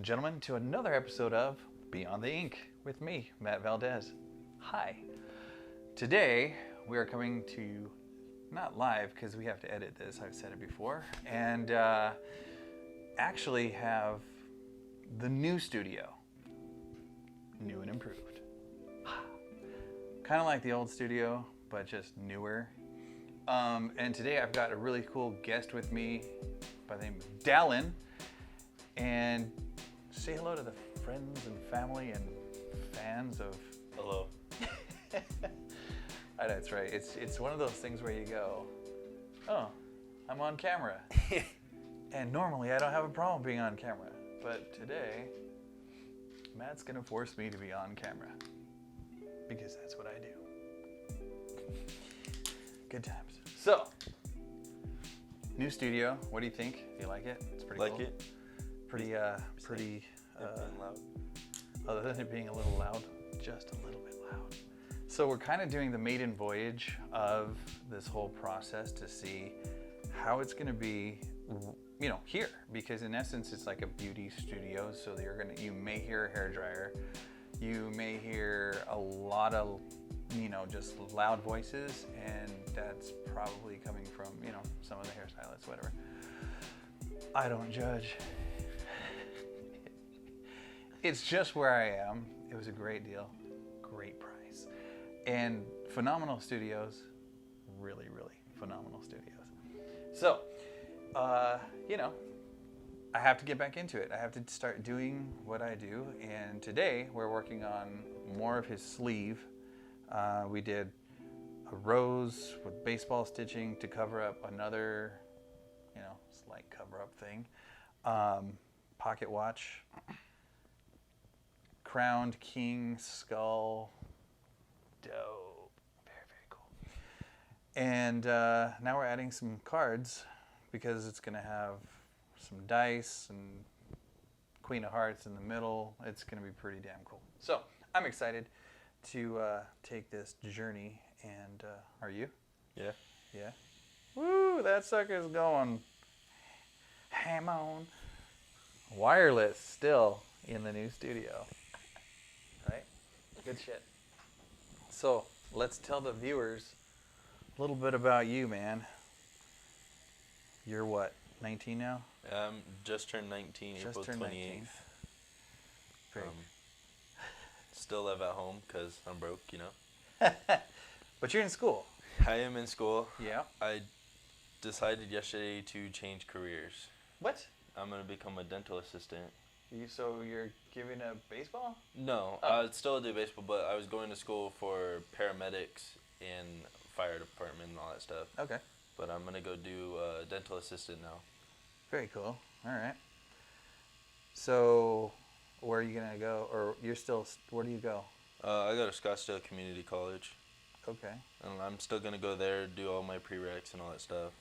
gentlemen, to another episode of Beyond the Ink with me, Matt Valdez. Hi. Today, we are coming to, not live because we have to edit this, I've said it before, and actually have the new studio. New and improved. Kind of like the old studio, but just newer. And today I've got a really cool guest with me by the name of Dallin. And say hello to the friends and family and fans of... Hello. That's right. It's one of those things where you go, oh, I'm on camera. And normally I don't have a problem being on camera. But today, Matt's going to force me to be on camera. Because that's what I do. Good times. So, new studio. What do you think? Do you like it? It's pretty cool. Like it? Pretty, Being loud. other than it being a little loud, just a little bit loud. So we're kind of doing the maiden voyage of this whole process to see how it's going to be, here, because in essence it's like a beauty studio. So you may hear a hairdryer, you may hear a lot of, just loud voices, and that's probably coming from, some of the hairstylists, whatever. I don't judge. It's just where I am. It was a great deal, great price, and phenomenal studios, really, really phenomenal studios. So, I have to get back into it. I have to start doing what I do, and today we're working on more of his sleeve. We did a rose with baseball stitching to cover up another, slight cover-up thing. Pocket watch. Crowned king skull. Dope. Very, very cool. And now we're adding some cards because it's going to have some dice and Queen of Hearts in the middle. It's going to be pretty damn cool. So I'm excited to take this journey. And are you? Yeah. Yeah. Woo, that sucker's going ham on. Wireless still in the new studio. Right? Good shit. So let's tell the viewers a little bit about you, man. You're what, 19 now? Just turned 19, April 28th. 19. Very Still live at home because I'm broke, But you're in school. I am in school. Yeah. I decided yesterday to change careers. What? I'm going to become a dental assistant. So you're giving up baseball? No, Oh. I'd still do baseball, but I was going to school for paramedics and fire department and all that stuff. Okay. But I'm going to go do dental assistant now. Very cool. All right. So where are you going to go? Or where do you go? I go to Scottsdale Community College. Okay. And I'm still going to go there, do all my prereqs and all that stuff.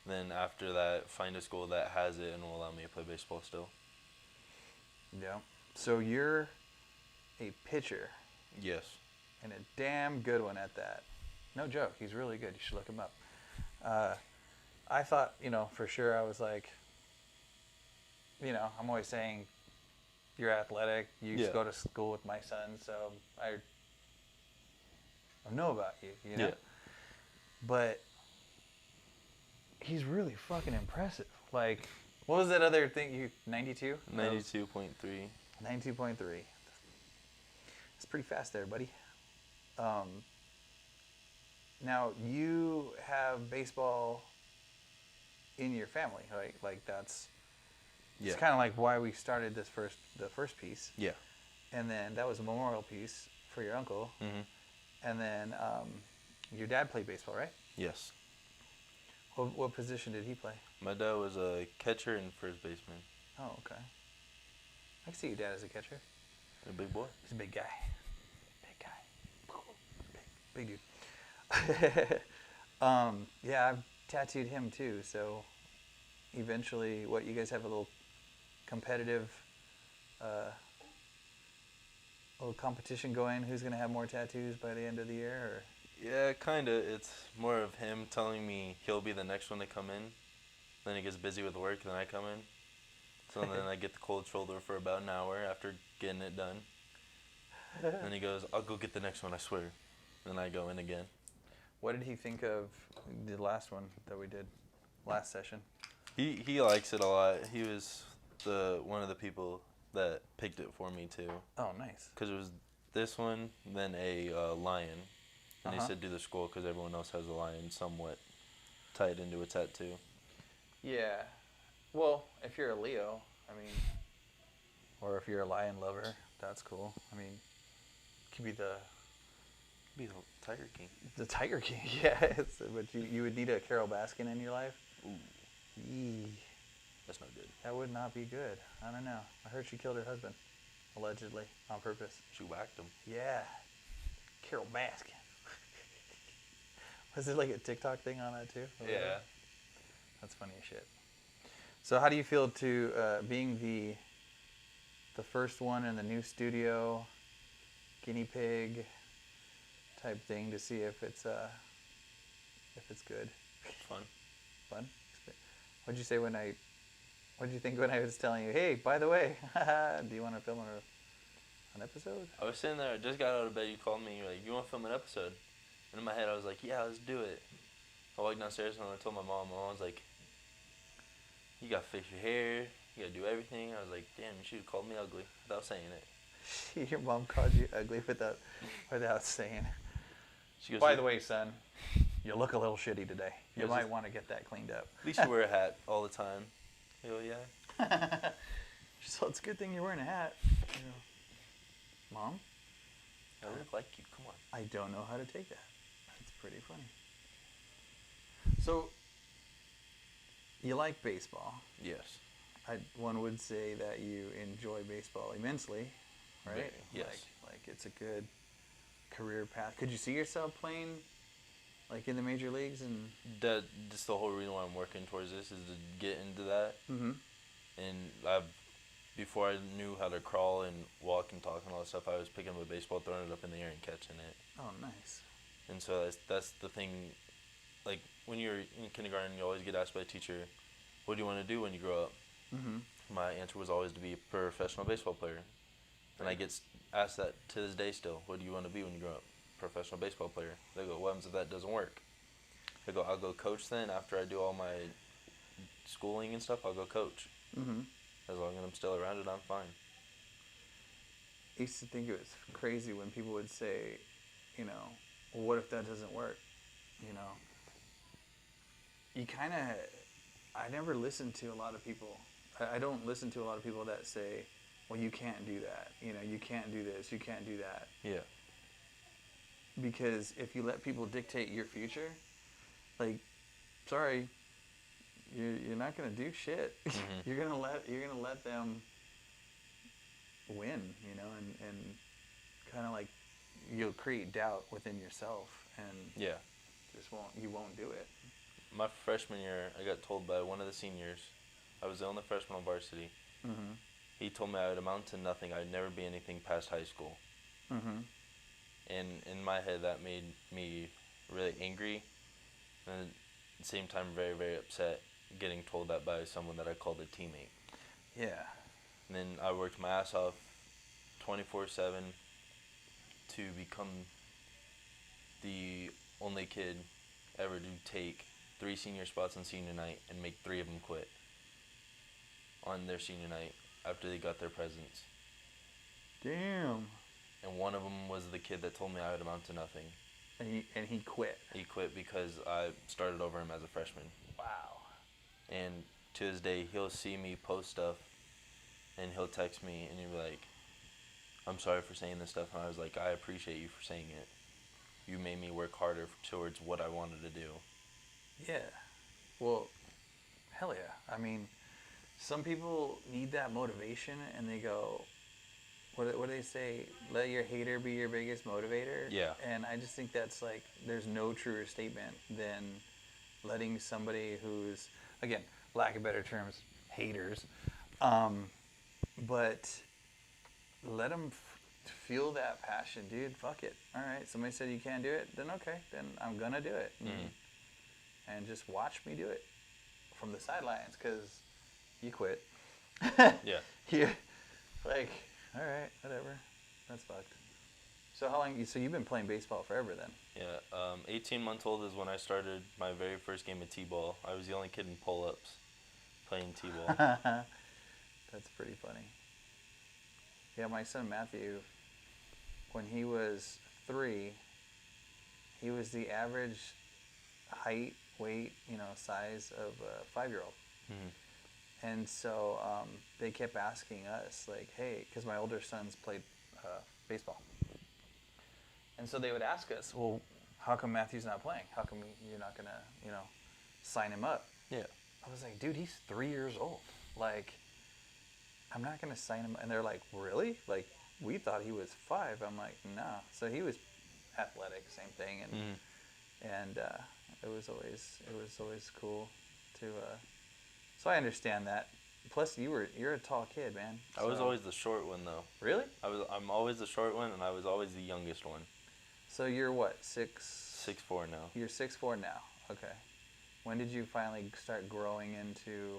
Then after that, find a school that has it and will allow me to play baseball still. Yeah. So you're a pitcher. Yes. And a damn good one at that. No joke. He's really good. You should look him up. I thought, for sure I was like, I'm always saying you're athletic. You used to go to school with my son, so I know about you, Yeah. But he's really fucking impressive. Like, what was that other thing? 92? 92.3. 92.3. That's pretty fast there, buddy. Now, you have baseball in your family, right? Like, that's... Yeah. It's kind of like why we started the first piece. Yeah. And then that was a memorial piece for your uncle. Mm-hmm. And then your dad played baseball, right? Yes. What position did he play? My dad was a catcher and first baseman. Oh, okay. I can see your dad as a catcher. A big boy. He's a big guy. Big guy. Big dude. Yeah, I've tattooed him too, so eventually, you guys have a little competitive, little competition going? Who's going to have more tattoos by the end of the year? Or? Yeah, kind of. It's more of him telling me he'll be the next one to come in. Then he gets busy with work, then I come in. So then I get the cold shoulder for about an hour after getting it done. Then he goes, I'll go get the next one, I swear. Then I go in again. What did he think of the last one that we did, last session? He likes it a lot. He was one of the people that picked it for me too. Oh, nice. Because it was this one, then a lion. And he said do the skull because everyone else has a lion somewhat tied into a tattoo. Yeah. Well, if you're a Leo, I mean, or if you're a lion lover, that's cool. I mean, could be the Tiger King. The Tiger King, yes. But you would need a Carol Baskin in your life? Ooh, Yee. that's not good. That would not be good. I don't know. I heard she killed her husband, allegedly, on purpose. She whacked him. Yeah. Carol Baskin. Was it like a TikTok thing on that too? Yeah. That's funny as shit. So how do you feel to being the first one in the new studio, guinea pig type thing to see if it's good? Fun. Fun? What'd you say what'd you think when I was telling you, hey, by the way, do you want to film an episode? I was sitting there, I just got out of bed, you called me, you're like, you want to film an episode? And in my head I was like, yeah, let's do it. I walked downstairs and I told my mom was like, you gotta fix your hair, you gotta do everything. I was like, damn, you should have called me ugly without saying it. Your mom called you ugly without saying. She goes, By the way, son, you look a little shitty today. You Yes, might it's- want to get that cleaned up. at least you wear a hat all the time. I go, yeah. So it's a good thing you're wearing a hat. You know. Mom, I look like you, come on. I don't know how to take that. It's pretty funny. So, you like baseball. Yes. One would say that you enjoy baseball immensely, right? Very, yes. Like it's a good career path. Could you see yourself playing, like in the major leagues and? That's the whole reason why I'm working towards this is to get into that. Mm-hmm. And before I knew how to crawl and walk and talk and all that stuff, I was picking up a baseball, throwing it up in the air and catching it. Oh, nice. And so that's the thing. Like when you're in kindergarten, you always get asked by a teacher, what do you want to do when you grow up? Mm-hmm. My answer was always to be a professional baseball player. And I get asked that to this day still. What do you want to be when you grow up? Professional baseball player. They go, what happens if that doesn't work? I go, I'll go coach then. After I do all my schooling and stuff, I'll go coach. Mm-hmm. As long as I'm still around it, I'm fine. I used to think it was crazy when people would say, you know, well, what if that doesn't work? You know, I never listen to a lot of people. I don't listen to a lot of people that say, well, you can't do that. You know, you can't do this, you can't do that. Yeah. Because if you let people dictate your future, like, sorry, you're not gonna do shit. Mm-hmm. You're gonna let them win, you know, and kind of like you'll create doubt within yourself, and Yeah. you won't do it. My freshman year, I got told by one of the seniors, I was the only freshman on varsity. Mm-hmm. He told me I would amount to nothing. I'd never be anything past high school. Mm-hmm. And in my head, that made me really angry, and at the same time, very, very upset getting told that by someone that I called a teammate. Yeah. And then I worked my ass off 24/7 to become the only kid ever to take 3 senior spots on senior night and make 3 of them quit on their senior night after they got their presents. Damn. And one of them was the kid that told me I would amount to nothing. And he quit. He quit because I started over him as a freshman. Wow. And to this day, he'll see me post stuff, and he'll text me, and he'll be like, I'm sorry for saying this stuff. And I was like, I appreciate you for saying it. You made me work harder towards what I wanted to do. Yeah. Well, hell yeah. I mean, some people need that motivation, and they go, what do they say? Let your hater be your biggest motivator. Yeah. And I just think that's like, there's no truer statement than letting somebody who's, again, lack of better terms, haters, but let them feel that passion, dude. Fuck it. All right. Somebody said you can't do it. Then okay. Then I'm gonna do it. And just watch me do it from the sidelines, because you quit. Yeah. You, like, all right, whatever. That's fucked. So how long? So you've been playing baseball forever then? Yeah. 18 months old is when I started my very first game of t-ball. I was the only kid in pull-ups playing t-ball. That's pretty funny. Yeah, my son Matthew, when he was 3, he was the average height, weight, size of a 5-year-old. Mm-hmm. And so they kept asking us, like, hey, because my older sons played baseball. And so they would ask us, well, how come Matthew's not playing? How come you're not going to, sign him up? Yeah. I was like, dude, he's 3 years old. Like, I'm not going to sign him. And they're like, really? Like, we thought he was 5. I'm like, nah. So he was athletic, same thing. And it was always cool to. So I understand that. Plus, you're a tall kid, man. I was always the short one though. Really? I'm always the short one, and I was always the youngest one. So you're what, 6'? 6'4" now. You're 6'4" now. Okay. When did you finally start growing into?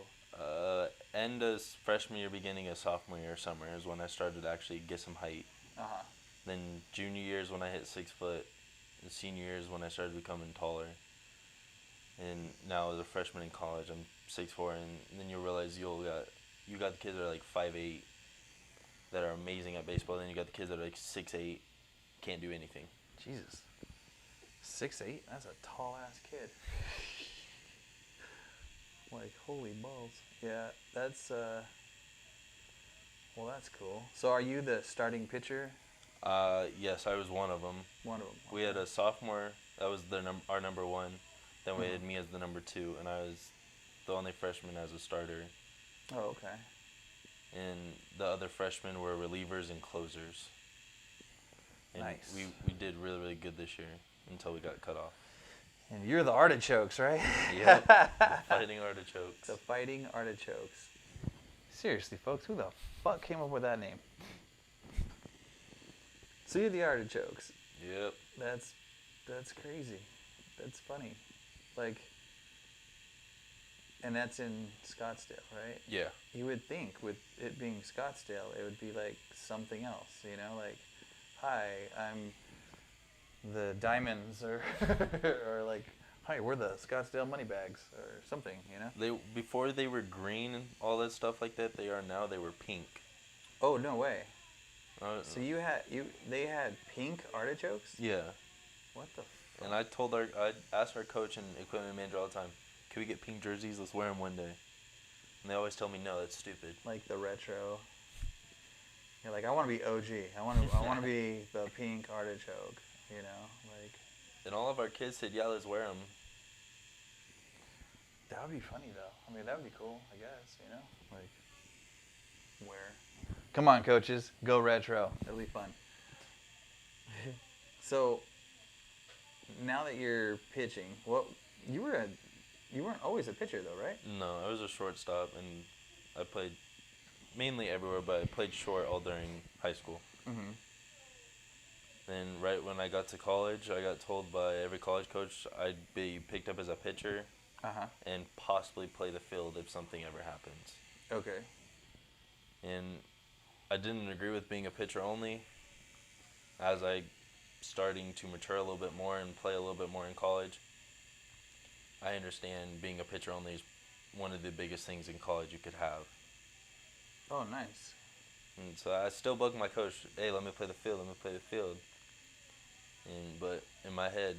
End of freshman year, beginning of sophomore year, summer is when I started to actually get some height. Then junior year is when I hit 6 foot. And senior year is when I started becoming taller. And now as a freshman in college, I'm 6'4", and then you realize you got the kids that are like 5'8", that are amazing at baseball. Then you got the kids that are like 6'8", can't do anything. Jesus. 6'8"? That's a tall ass kid. Like, holy balls. Yeah, that's well, that's cool. So are you the starting pitcher? Yes, I was one of them. One of them. We had a sophomore that was our number 1. Then we had me as the number 2, and I was the only freshman as a starter. Oh, okay. And the other freshmen were relievers and closers. And nice. We did really, really good this year until we got cut off. And you're the Artichokes, right? Yep. The Fighting Artichokes. The Fighting Artichokes. Seriously, folks, who the fuck came up with that name? So you're the Artichokes. Yep. That's crazy. That's funny. Like, and that's in Scottsdale, right? Yeah. You would think with it being Scottsdale, it would be like something else, like, hi, I'm the Diamonds, or or like, hi, we're the Scottsdale Moneybags, or something, Before they were green and all that stuff like that, they were pink. Oh, no way. So they had pink artichokes? Yeah. What the fuck? And I asked our coach and equipment manager all the time, can we get pink jerseys? Let's wear them one day. And they always tell me, no, that's stupid. Like the retro. You're like, I want to be OG. I want to be the pink artichoke, like. And all of our kids said, yeah, let's wear them. That would be funny, though. I mean, that would be cool, I guess, like, wear. Come on, coaches, go retro. It'll be fun. So, now that you're pitching, you weren't always a pitcher, though, right? No, I was a shortstop, and I played mainly everywhere, but I played short all during high school. Mm-hmm. Then right when I got to college, I got told by every college coach I'd be picked up as a pitcher and possibly play the field if something ever happens. Okay. And I didn't agree with being a pitcher only. As I starting to mature a little bit more and play a little bit more in college, I understand being a pitcher only is one of the biggest things in college you could have. Oh, nice. And so I still bug my coach, hey, let me play the field. But in my head,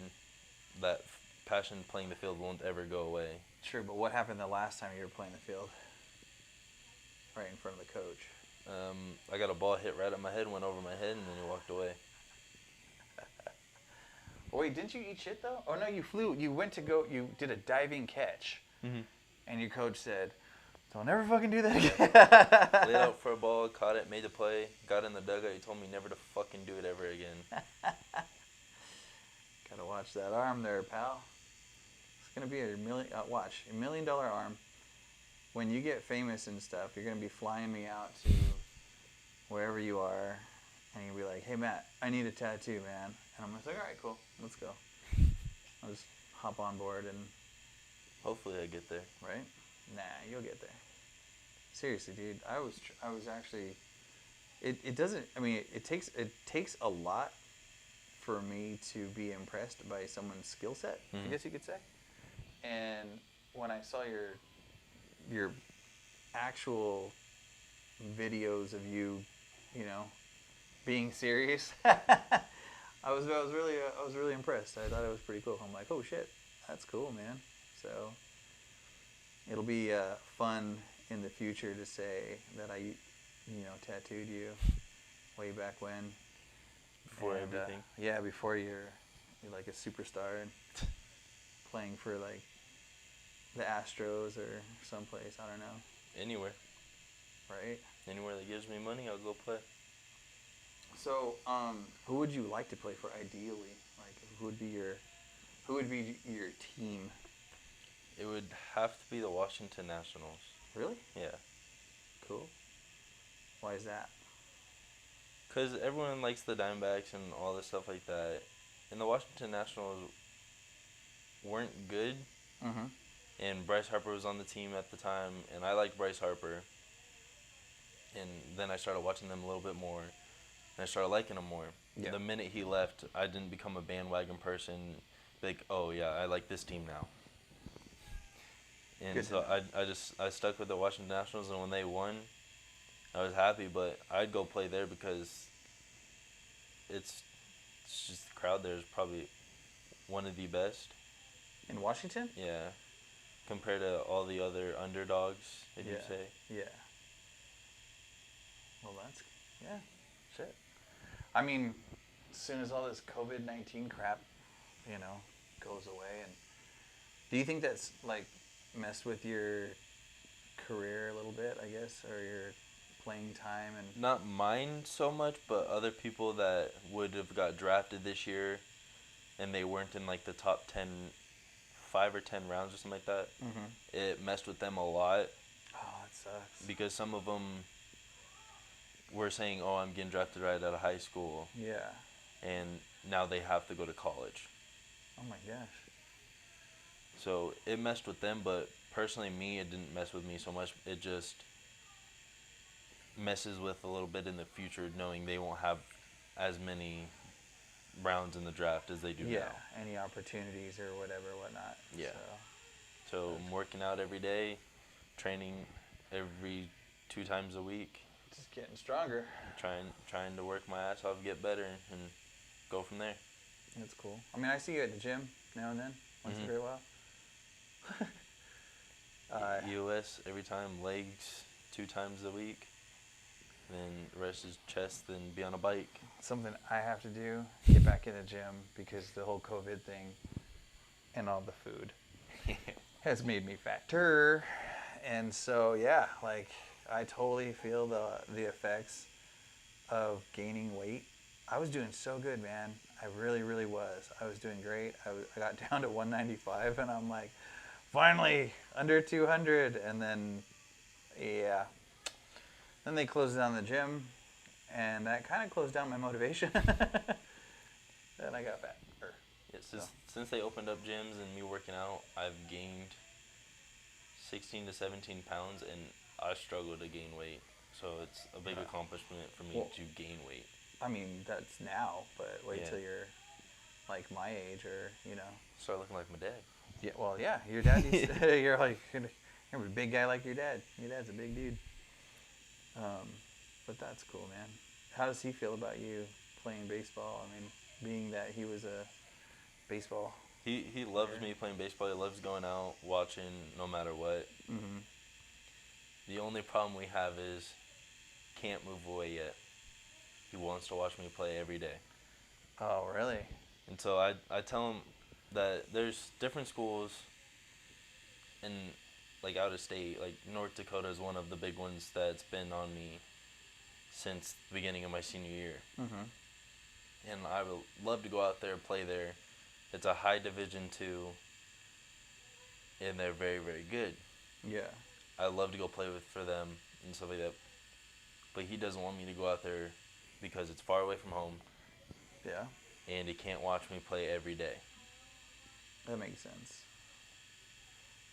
that passion playing the field won't ever go away. Sure, but what happened the last time you were playing the field? Right in front of the coach. I got a ball hit right at my head, went over my head, and then he walked away. Wait, didn't you eat shit, though? Oh, no, you did a diving catch. Mm-hmm. And your coach said, don't ever fucking do that again. Laid out for a ball, caught it, made the play, got in the dugout. He told me never to fucking do it ever again. Gotta watch that arm there, pal. It's gonna be $1 million arm. When you get famous and stuff, you're gonna be flying me out to wherever you are, and you'll be like, hey, Matt, I need a tattoo, man. And I'm just like, all right, cool, let's go. I'll just hop on board and... Hopefully I get there. Right? Nah, you'll get there. Seriously, dude. I was actually. It doesn't. I mean, it takes a lot for me to be impressed by someone's skill set. I Mhm. guess you could say. And when I saw your actual videos of you, you know, being serious, I was really impressed. I thought it was pretty cool. I'm like, oh shit, that's cool, man. So it'll be fun in the future to say that I, tattooed you way back when. Before And, everything. yeah, before you're like a superstar and playing for like the Astros or someplace. I don't know, Anywhere. right? Anywhere that gives me money, I'll go play. So, who would you like to play for ideally? Like, who would be your team? It would have to be the Washington Nationals. Really? Yeah. Cool. Why is that? Because everyone likes the Diamondbacks and all this stuff like that. And the Washington Nationals weren't good. Mm-hmm. And Bryce Harper was on the team at the time. And I liked Bryce Harper. And then I started watching them a little bit more. And I started liking them more. Yeah. The minute he left, I didn't become a bandwagon person. Like, oh yeah, I like this team now. And Good to so know. I stuck with the Washington Nationals, and when they won, I was happy. But I'd go play there because it's just the crowd there is probably one of the best. In Washington? Yeah, compared to all the other underdogs, if you say. Yeah. Well, yeah, shit. I mean, as soon as all this COVID-19 crap, goes away, and do you think that's like messed with your career a little bit? I guess, or your playing time and. Not mine so much, but other people that would have got drafted this year, and they weren't in like the top 10, 5 or 10 rounds or something like that. Mm-hmm. It messed with them a lot Oh, it sucks. because some of them were saying, "Oh, I'm getting drafted right out of high school," Yeah. and now they have to go to college. Oh my gosh. So it messed with them, but personally, me, it didn't mess with me so much. It just messes with a little bit in the future, knowing they won't have as many rounds in the draft as they do Yeah. now. Any opportunities or whatnot. Yeah. So. So I'm working out every day, training every 2 times a week, Just getting stronger. trying to work my ass off, get better, and go from there. That's cool. I mean, I see you at the gym now and then, once in a Mhm. great while. EOS every time, legs 2 times a week, then the rest is chest, then be on a bike. Something I have to do, get back in the gym, because the whole COVID thing and all the food has made me fatter. And so, yeah, like, I totally feel the effects of gaining weight. I was doing so good, man. I really, really was. I was doing great. I got down to 195, and I'm like, finally, under 200. And then, yeah. Then they closed down the gym, and that kind of closed down my motivation. Then I got fat. Yeah, since they opened up gyms and me working out, I've gained 16 to 17 pounds, and I struggle to gain weight. So it's a big Yeah. accomplishment for me Well- to gain weight. I mean, that's now, but wait Yeah. till you're like my age, or Start looking like my dad. Yeah, well, yeah, your dad. You're like you're a big guy like your dad. Your dad's a big dude. But that's cool, man. How does he feel about you playing baseball? I mean, being that he was a baseball. He loves Yeah. me playing baseball. He loves going out, watching, no matter what. Mm-hmm. The only problem we have is can't move away yet. He wants to watch me play every day. Oh, really? And so I tell him that there's different schools in, like, out of state. Like, North Dakota is one of the big ones that's been on me since the beginning of my senior year. Mm-hmm. And I would love to go out there and play there. It's a high Division II, and they're very, very good. Yeah. I love to go play for them and stuff like that. But he doesn't want me to go out there because it's far away from home, Yeah. and he can't watch me play every day. That makes sense.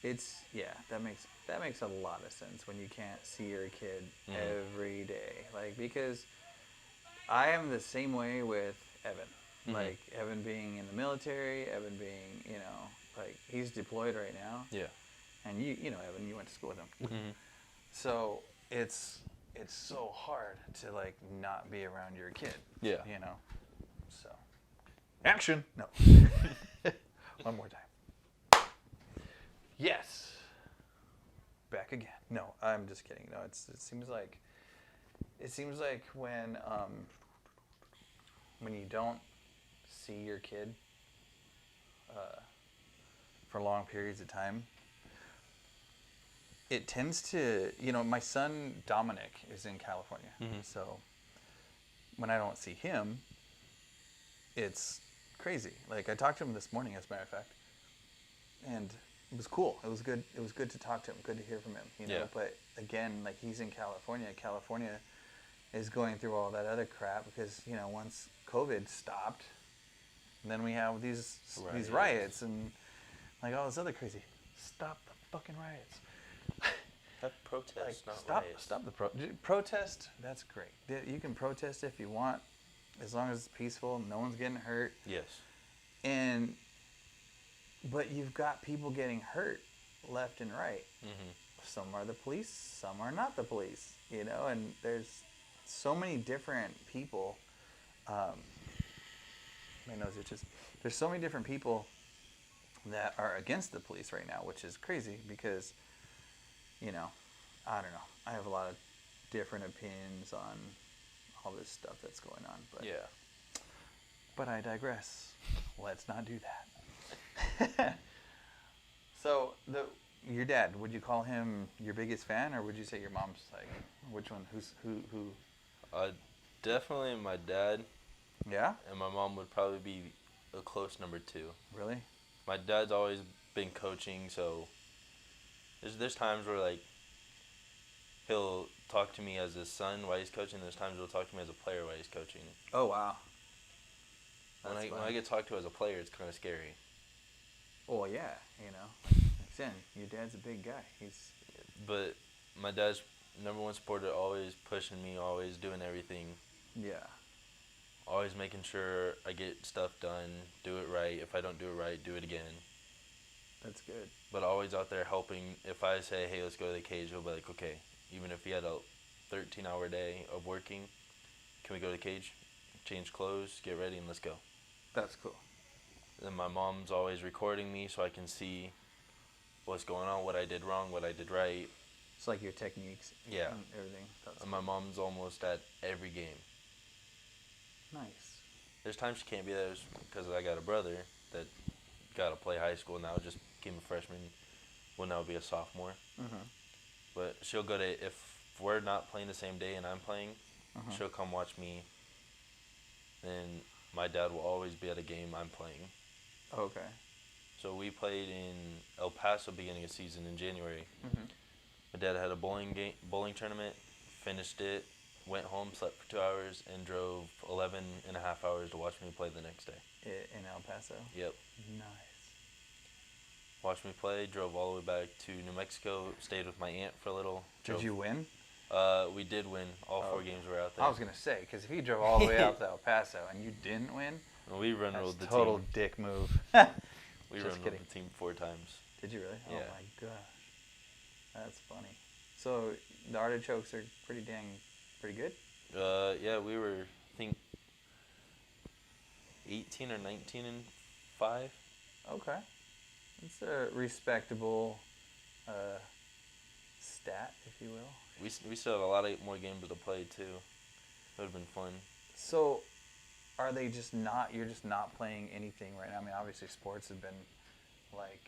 that makes a lot of sense when you can't see your kid Mhm. every day. Like, because I am the same way with Evan. Mhm. Like, Evan being in the military, Evan being, like, he's deployed right now. Yeah. And you know Evan, you went to school with him. Mhm. So it's so hard to, like, not be around your kid. Yeah. So action. No. One more time. Yes. Back again. No, I'm just kidding. No, it seems like when you don't see your kid for long periods of time, it tends to, my son Dominic is in California. Mhm. So when I don't see him, it's crazy. Like, I talked to him this morning, as a matter of fact, and it was cool. It was good. It was good to talk to him. Good to hear from him. Yeah. But again, like, he's in California. California is going through all that other crap because once COVID stopped, then we have these riots and like all this other crazy. Stop the fucking riots. Have protests, not riots. Stop the protest. That's great. You can protest if you want, as long as it's peaceful. No one's getting hurt. Yes. But you've got people getting hurt left and right. Mhm. Some are the police, some are not the police. And there's so many different people. My nose itches. There's so many different people that are against the police right now, which is crazy because, I don't know. I have a lot of different opinions on all this stuff that's going on. But Yeah. But I digress. Let's not do that. So your dad, would you call him your biggest fan, or would you say your mom's, like, which one? Who? Definitely my dad, Yeah. and my mom would probably be a close number 2. Really? My dad's always been coaching, so there's times where, like, he'll talk to me as his son while he's coaching. There's times he'll talk to me as a player while he's coaching. Oh, wow. When I get talked to as a player, it's kind of scary. Well, yeah, Again, your dad's a big guy. But my dad's number one supporter, always pushing me, always doing everything, Yeah. always making sure I get stuff done, do it right. If I don't do it right, do it again. That's good. But always out there helping. If I say, hey, let's go to the cage, he'll be like, okay. Even if he had a 13-hour day of working, can we go to the cage, change clothes, get ready, and let's go. That's cool. And my mom's always recording me so I can see what's going on, what I did wrong, what I did right. It's like your techniques. Yeah. And everything. That's And my mom's almost at every game. Nice. There's times she can't be there because I got a brother that got to play high school now, just became a freshman, will now be a sophomore. Mm-hmm. But she'll go to, if we're not playing the same day and I'm playing, she'll come watch me. And my dad will always be at a game I'm playing. Okay. So we played in El Paso beginning of season in January. Mm-hmm. My dad had a bowling tournament, finished it, went home, slept for 2 hours, and drove 11 and a half hours to watch me play the next day. In El Paso? Yep. Nice. Watched me play, drove all the way back to New Mexico, stayed with my aunt for a little. Did you win? We did win. All 4 games were out there. I was going to say, because if you drove all the way out to El Paso and you didn't win, We run that's rolled the total team. dick move. We Just run rolled kidding. the team 4 times. Did you really? Yeah. Oh my gosh. That's funny. So the artichokes are pretty good? Yeah, we were, I think, 18 or 19 and 5. Okay. It's a respectable stat, if you will. We still have a lot of more games to play too. It would have been fun. So are they you're just not playing anything right now? I mean, obviously sports have been, like,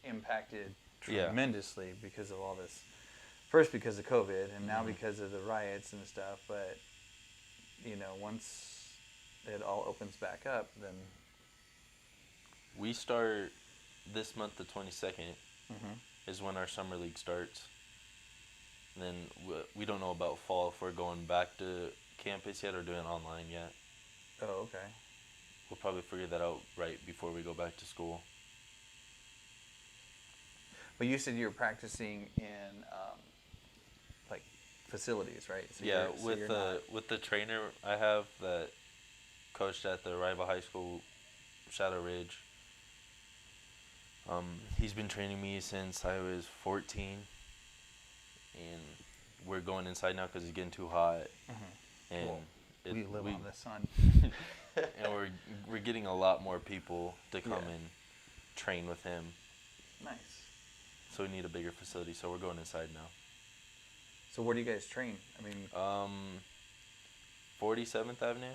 impacted Yeah. tremendously because of all this. First because of COVID, and now because of the riots and stuff, but, once it all opens back up, then... We start this month, the 22nd, is when our summer league starts. And then we don't know about fall, if we're going back to campus yet or doing online yet. Oh, okay. We'll probably figure that out right before we go back to school. But you said you were practicing in like facilities, right? So Yeah, you're- so you're not- with the trainer I have that coached at the rival high school, Shadow Ridge. He's been training me since I was 14, and we're going inside now because it's getting too hot, and Well, we live on the sun. and we're getting a lot more people to come Yeah. and train with him. Nice. So we need a bigger facility. So we're going inside now. So where do you guys train? I mean, 47th Avenue.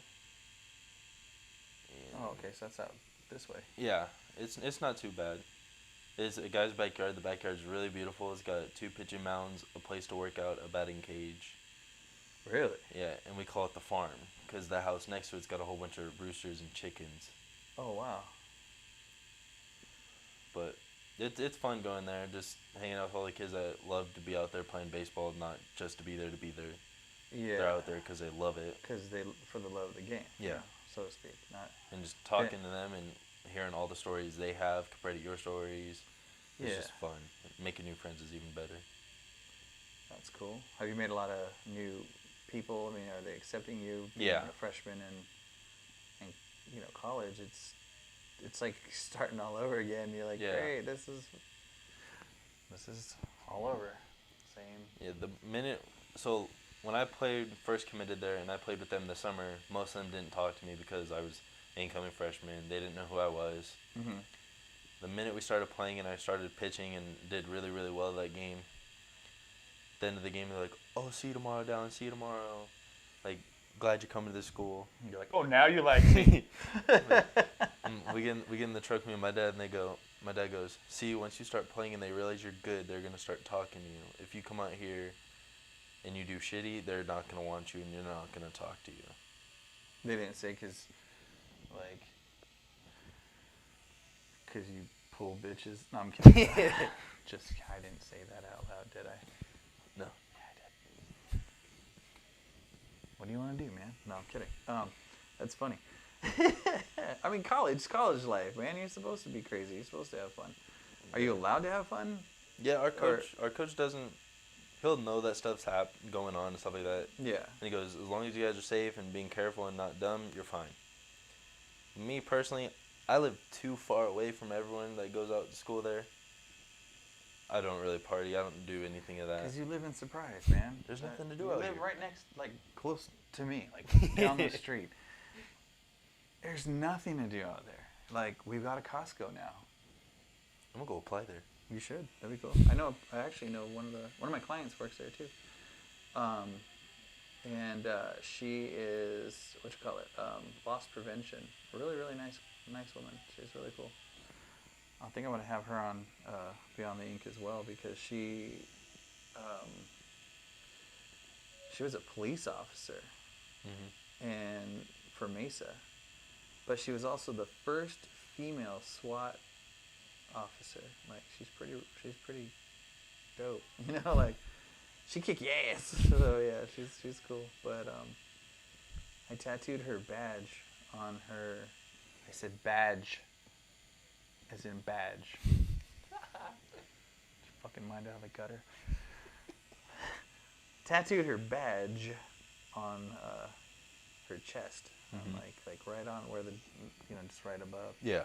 And oh, okay, so that's out this way. yeah, it's not too bad. It's a guy's backyard. The backyard's really beautiful. It's got 2 pitching mounds, a place to work out, a batting cage. Really? Yeah, and we call it the farm because the house next to it's got a whole bunch of roosters and chickens. Oh wow. But it's fun going there, just hanging out with all the kids that love to be out there playing baseball, not just to be there to be there. Yeah. They're out there because they love it. Because they for the love of the game. Yeah. you know, so to speak. Not. And just talking to them and hearing all the stories they have compared to your stories. It's Yeah. just fun. Making new friends is even better. That's cool. Have you made a lot of new people? I mean, are they accepting you? Being Yeah. A freshman and college. It's like starting all over again. You're like, Yeah. great, this is all over. Same. Yeah, the minute so when I first committed there and I played with them this summer, most of them didn't talk to me because I was incoming freshman. They didn't know who I was. Mm-hmm. The minute we started playing and I started pitching and did really, really well that game, at the end of the game they're like, "Oh, see you tomorrow, Dallin. See you tomorrow. Like, glad you're coming to this school." And you're like, oh, now you like me. We get in the truck, me and my dad, and my dad goes, "See, once you start playing and they realize you're good, they're gonna start talking to you. If you come out here and you do shitty, they're not gonna want you and you're not gonna talk to you." They didn't say because you pull bitches. No, I'm kidding. Just I didn't say that out loud, did I? No. Yeah, I did. What do you want to do, man? No, I'm kidding. That's funny. I mean, college life, man. You're supposed to be crazy. You're supposed to have fun. Are you allowed to have fun? Yeah, our coach doesn't. He'll know that stuff's going on and stuff like that. Yeah. And he goes, as long as you guys are safe and being careful and not dumb, you're fine. Me personally, I live too far away from everyone that goes out to school there. I don't really party. I don't do anything of that. Because you live in Surprise, man. There's nothing to do you out live here. right next, close to me, down the street. There's nothing to do out there. We've got a Costco now. I'm gonna go apply there. You should. That'd be cool. I actually know one of my clients works there too. And she is loss prevention. Really, really nice woman. She's really cool. I think I'm gonna have her on Beyond the Ink as well because she was a police officer and for Mesa, but she was also the first female SWAT officer. She's pretty dope. She kick your ass. So yeah, she's cool. But I tattooed her badge on her. I said badge, as in badge. Fucking mind out of the gutter. Tattooed her badge on her chest, like right on where just right above. Yeah.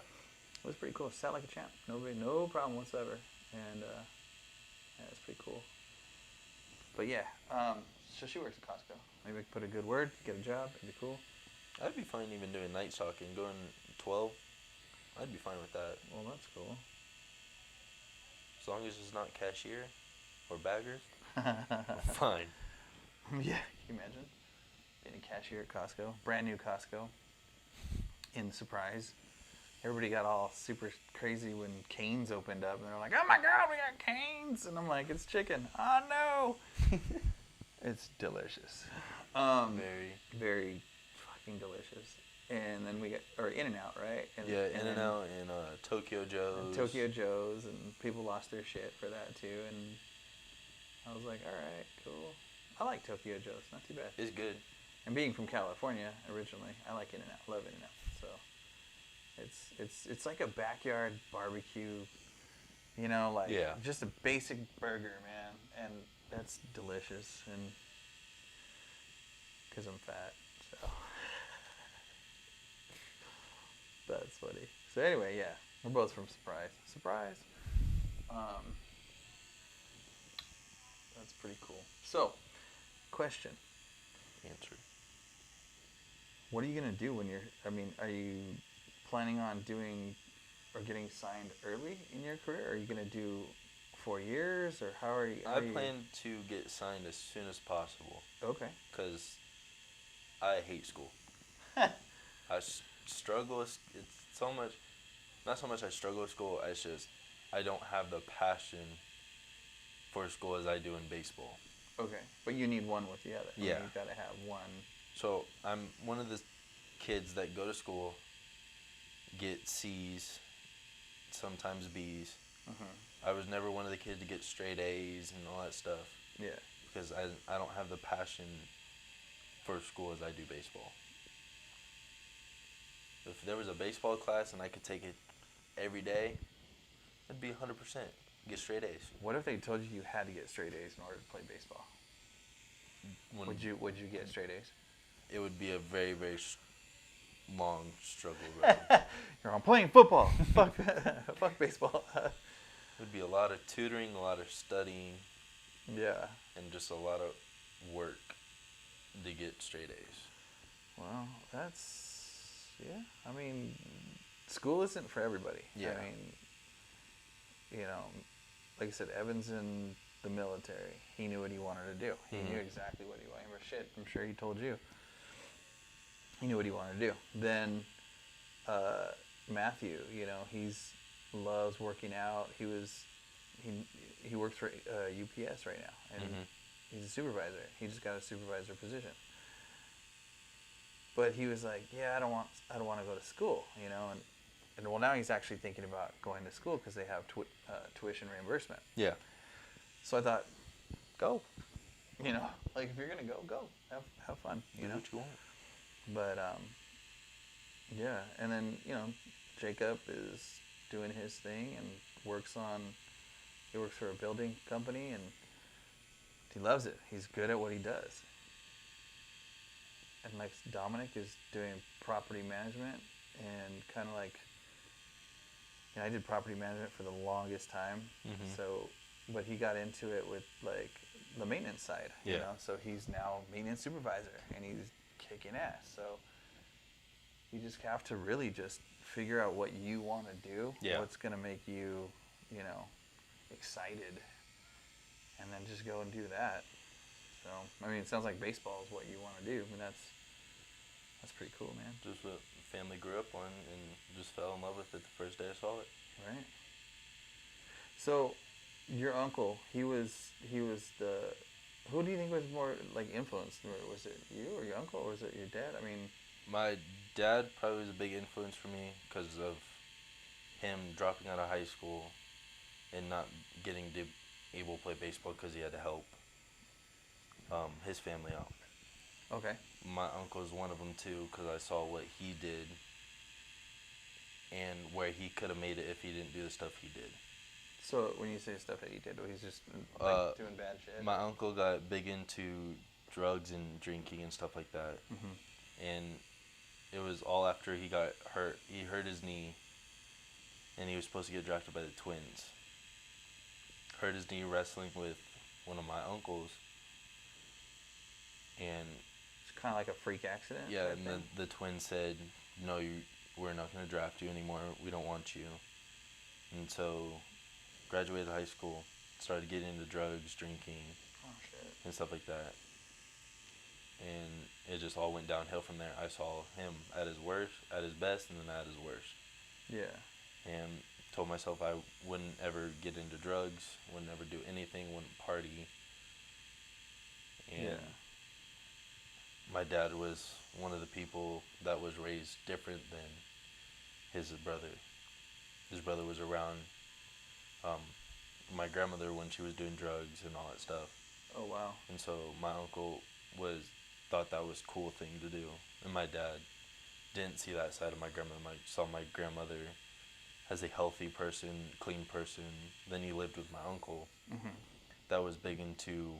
It was pretty cool. Sat like a champ. No problem whatsoever. And yeah, it's pretty cool. But yeah, so she works at Costco. Maybe I could put a good word, get a job. It'd be cool. I'd be fine even doing night stalking, going 12. I'd be fine with that. Well, that's cool. As long as it's not cashier or baggers, I'm fine. Yeah, can you imagine? Being a cashier at Costco. Brand new Costco. In Surprise. Everybody got all super crazy when Cane's opened up, and they're like, "Oh my God, we got Cane's!" And I'm like, "It's chicken." Oh no! It's delicious. Very. Very fucking delicious. And then we got In-N-Out, right? Yeah, In-N-Out and Tokyo Joe's. And Tokyo Joe's, and people lost their shit for that too. And I was like, all right, cool. I like Tokyo Joe's, not too bad. It's good. And being from California originally, I like In-N-Out, love In-N-Out. So it's like a backyard barbecue You know, like Yeah. just a basic burger, man, and that's delicious. And because I'm fat, so that's funny. So anyway, yeah, we're both from Surprise. Surprise. Um, that's pretty cool. So, question: Answer. what are you gonna do when you're? I mean, are you planning on doing or getting signed early in your career? Are you gonna do 4 years, or how are you? I plan to get signed as soon as possible Okay. because I hate school. I struggle. It's so much. Not so much I struggle with school. It's just I don't have the passion for school as I do in baseball. Okay, but you need one with the other. Yeah. You gotta have one. So I'm one of the kids that go to school, get C's, sometimes B's. I was never one of the kids to get straight A's and all that stuff Yeah. because I don't have the passion for school as I do baseball. If there was a baseball class and I could take it every day, it'd be 100%. Get straight A's. What if they told you had to get straight A's in order to play baseball? Would you get straight A's? It would be a very, very long struggle road. I'm playing football. fuck, fuck baseball. It would be a lot of tutoring, a lot of studying, Yeah. and just a lot of work to get straight A's. Well, that's I mean, school isn't for everybody. Yeah. I mean, you know, like I said, Evan's in the military. He knew what he wanted to do. He knew exactly what he wanted. Shit, I'm sure he told you. He knew what he wanted to do. Then Matthew, you know, loves working out. He works for UPS right now, and he's a supervisor. He just got a supervisor position. But he was like, yeah, I don't want to go to school, you know, and well, now he's actually thinking about going to school because they have tuition reimbursement. Yeah. So I thought, go, you know, like if you're gonna go, have fun, you know. Do what you want. But yeah, and then you know, Jacob is doing his thing and he works for a building company and he loves it. He's good at what he does. And like Dominic is doing property management and kind of like, you know, I did property management for the longest time. So, but he got into it with like the maintenance side, you know, so he's now maintenance supervisor and he's kicking ass. So you just have to really just figure out what you want to do, what's going to make you, you know, excited, and then just go and do that. So, I mean, it sounds like baseball is what you want to do. I mean, that's pretty cool, man. Just what family grew up on and just fell in love with it the first day I saw it. Right. So, your uncle, he was the, who do you think was more like influenced? Was it you or your uncle, or was it your dad? I mean, my dad probably was a big influence for me because of him dropping out of high school and not getting to able to play baseball because he had to help his family out. Okay. My uncle is one of them too because I saw what he did and where he could have made it if he didn't do the stuff he did. So when you say stuff that he did, he's just like doing bad shit? My uncle got big into drugs and drinking and stuff like that. And it was all after he got hurt. He hurt his knee and he was supposed to get drafted by the Twins. Hurt his knee wrestling with one of my uncles. And it's kind of like a freak accident. Yeah, and then the Twins said, "No, we're not going to draft you anymore. We don't want you." And so, graduated high school, started getting into drugs, drinking, and stuff like that. And it just all went downhill from there. I saw him at his worst, at his best, and then at his worst. Yeah. And told myself I wouldn't ever get into drugs, wouldn't ever do anything, wouldn't party. And my dad was one of the people that was raised different than his brother. His brother was around my grandmother when she was doing drugs and all that stuff. Oh, wow. And so my uncle thought that was a cool thing to do. And my dad didn't see that side of my grandmother. Saw my grandmother as a healthy person, clean person. Then he lived with my uncle that was big into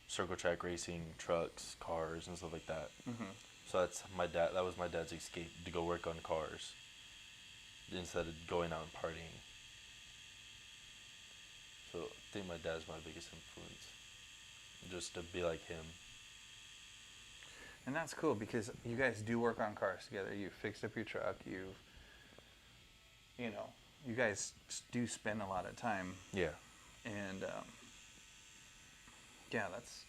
circle track racing, trucks, cars, and stuff like that. So that's my dad. That was my dad's escape to go work on cars instead of going out and partying. So I think my dad's my biggest influence, just to be like him. And that's cool because you guys do work on cars together. You fixed up your truck. You know, you guys do spend a lot of time. Yeah. And yeah, that's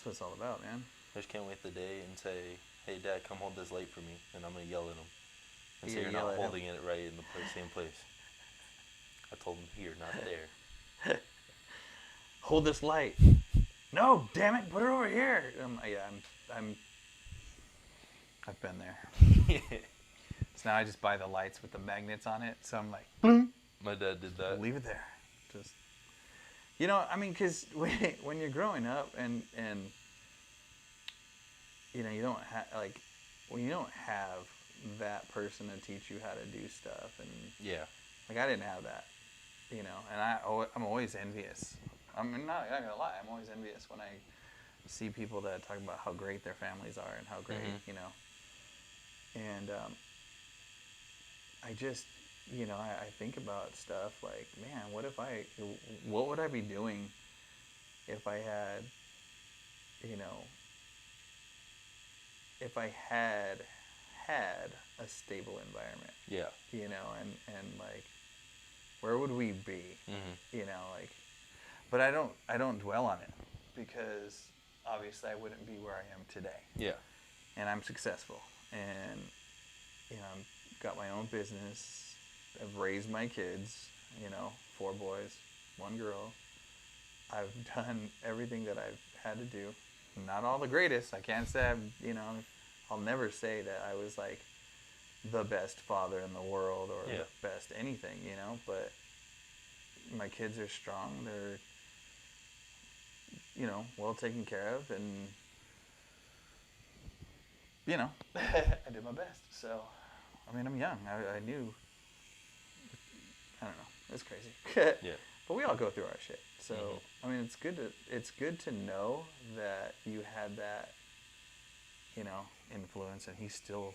what it's all about, man. I just can't wait the day and say, "Hey, Dad, come hold this light for me," and I'm gonna yell at him and say, "You're not holding it right in the same place." I told him, "Here, not there." Hold this light. No, damn it, put it over here. I've been there. So now I just buy the lights with the magnets on it. So I'm like, bloom. My dad did that. Leave it there. Just, you know, I mean, because when you're growing up and you know, you don't have, like, when you don't have that person to teach you how to do stuff. And, yeah. Like, I didn't have that, you know, and I'm always envious. I'm not going to lie. I'm always envious when I see people that talk about how great their families are and how great, you know. And I just, you know, I think about stuff like, man, what would I be doing if I had, you know, if I had a stable environment. Yeah. You know, and like, where would we be? You know, like, but I don't dwell on it because obviously I wouldn't be where I am today. Yeah. And I'm successful, and you know, I've got my own business. I've raised my kids. You know, 4 boys, 1 girl. I've done everything that I've had to do. Not all the greatest. I can't say I'll never say that I was like the best father in the world or the best anything, you know, but my kids are strong. They're, you know, well taken care of, and, you know, I did my best. So, I mean, I'm young. I knew, I don't know. It's crazy. Yeah. But we all go through our shit. So, I mean, it's good to know that you had that, you know, influence, and he's still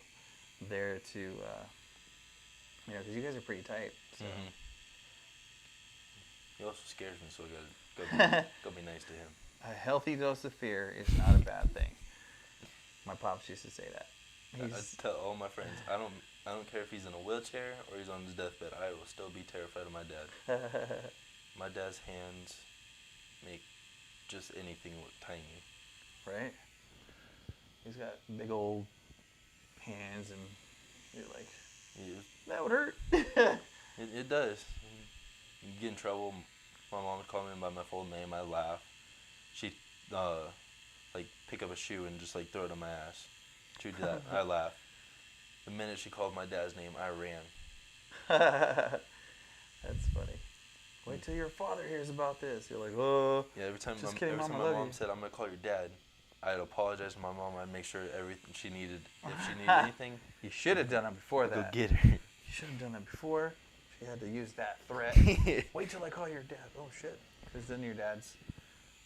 there to, you know, because you guys are pretty tight. So. He also scares me, so go be nice to him. A healthy dose of fear is not a bad thing. My pops used to say that. I tell all my friends, I don't care if he's in a wheelchair or he's on his deathbed. I will still be terrified of my dad. My dad's hands make just anything look tiny. Right? He's got big old hands, and you're like, that would hurt. It does. You get in trouble. My mom would call me by my full name. I laugh. She'd like pick up a shoe and just like throw it on my ass. She would do that. I laugh. The minute she called my dad's name, I ran. That's funny. Wait till your father hears about this. You're like, oh. Yeah, every time my mom said, I'm going to call your dad, I'd apologize to my mom. I'd make sure everything she needed. If she needed anything, you should have done it before that. Go get her. You should have done it before. She had to use that threat. Wait till I call your dad. Oh, shit. Because then your dad's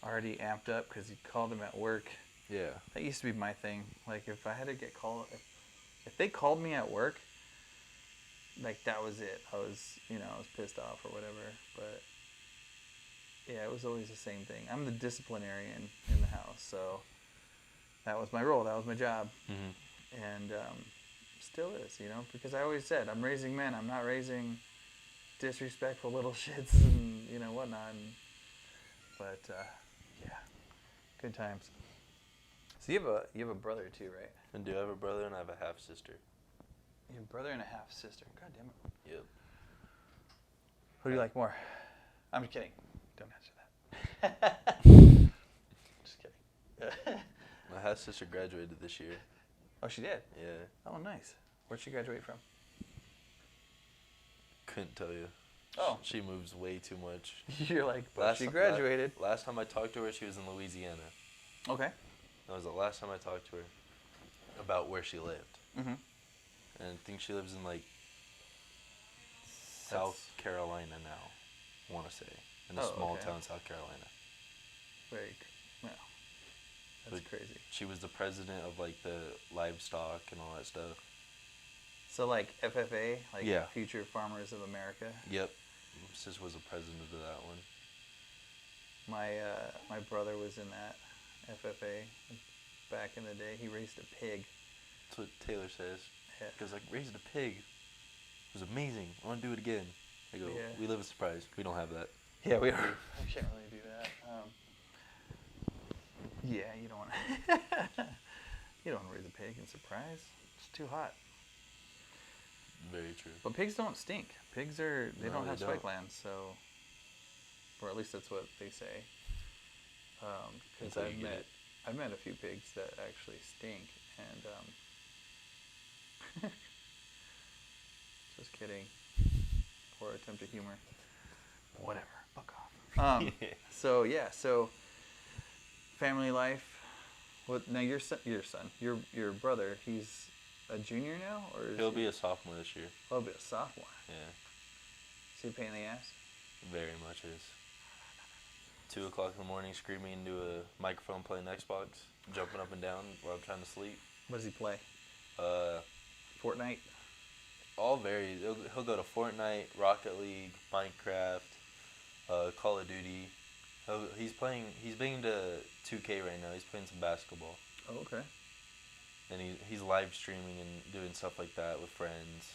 already amped up because you called him at work. Yeah. That used to be my thing. Like, if I had to get called, if they called me at work, like, that was it. I was pissed off or whatever. But, yeah, it was always the same thing. I'm the disciplinarian in the house, so that was my role. That was my job. And still is, you know, because I always said, I'm raising men. I'm not raising disrespectful little shits and, you know, whatnot. But, yeah, good times. So you have a brother too, right? I do have a brother and I have a half sister. You have a brother and a half sister. God damn it. Yep. Who do you like more? I'm just kidding. Don't answer that. Just kidding. My half sister graduated this year. Oh, she did? Yeah. Oh, nice. Where'd she graduate from? Couldn't tell you. Oh. She moves way too much. You're like, but she graduated. Last time I talked to her, she was in Louisiana. Okay. That was the last time I talked to her about where she lived. Mm-hmm. And I think she lives in like South Carolina now, I want to say. In a small town, South Carolina. Well, that's crazy. She was the president of like the livestock and all that stuff. So like FFA, like Yeah. Future Farmers of America. Yep. Sis was the president of that one. My brother was in that FFA back in the day. He raised a pig. That's what Taylor says. Yeah. Because like raising a pig was amazing. I want to do it again. I go, Yeah. we live in Surprise. We don't have that. Yeah, we are. I can't really do that. Yeah, you don't want to. You don't want to raise a pig in Surprise. It's too hot. Very true. But pigs don't stink. Pigs are they No, don't they have don't. spike glands, so, or at least that's what they say. Because Until you get it. I've met a few pigs that actually stink, and just kidding. Poor attempt at humor. Whatever. Fuck off. So yeah, so family life. What now? Your your brother. He's a junior now, or is He'll be a sophomore this year. He'll be a sophomore. Yeah. Is he a pain in the ass? Very much is. 2 o'clock in the morning, screaming into a microphone, playing Xbox, jumping up and down while I'm trying to sleep. What does he play? Uh, Fortnite. all varies. He'll go to Fortnite, Rocket League, Minecraft, Call of Duty. He's been into 2K right now. He's playing some basketball. Oh, okay. And he's live streaming and doing stuff like that with friends.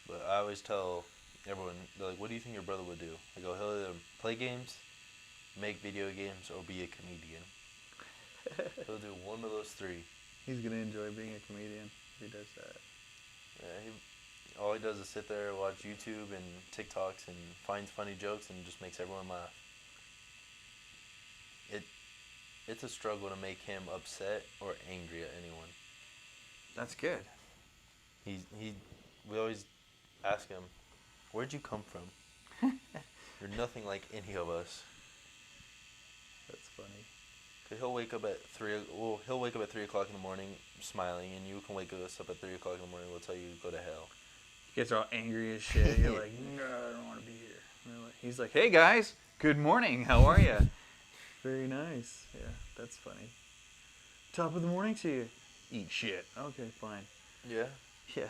But I always tell everyone, they're like, what do you think your brother would do? I go, he'll either play games, make video games, or be a comedian. He'll do one of those three. He's gonna enjoy being a comedian if he does that. Yeah, all he does is sit there, watch YouTube and TikToks, and finds funny jokes and just makes everyone laugh. It's a struggle to make him upset or angry at anyone. That's good. We always ask him, where'd you come from? You're nothing like any of us. That's funny. 'Cause he'll wake up at 3 o'clock in the morning smiling, and you can wake us up at 3 o'clock in the morning. We'll tell you to go to hell. You guys are all angry as shit. You're like, no, I don't want to be here. He's like, hey guys, good morning. How are you? Very nice. Yeah, that's funny. Top of the morning to you. Eat shit. Okay, fine. Yeah. Yeah.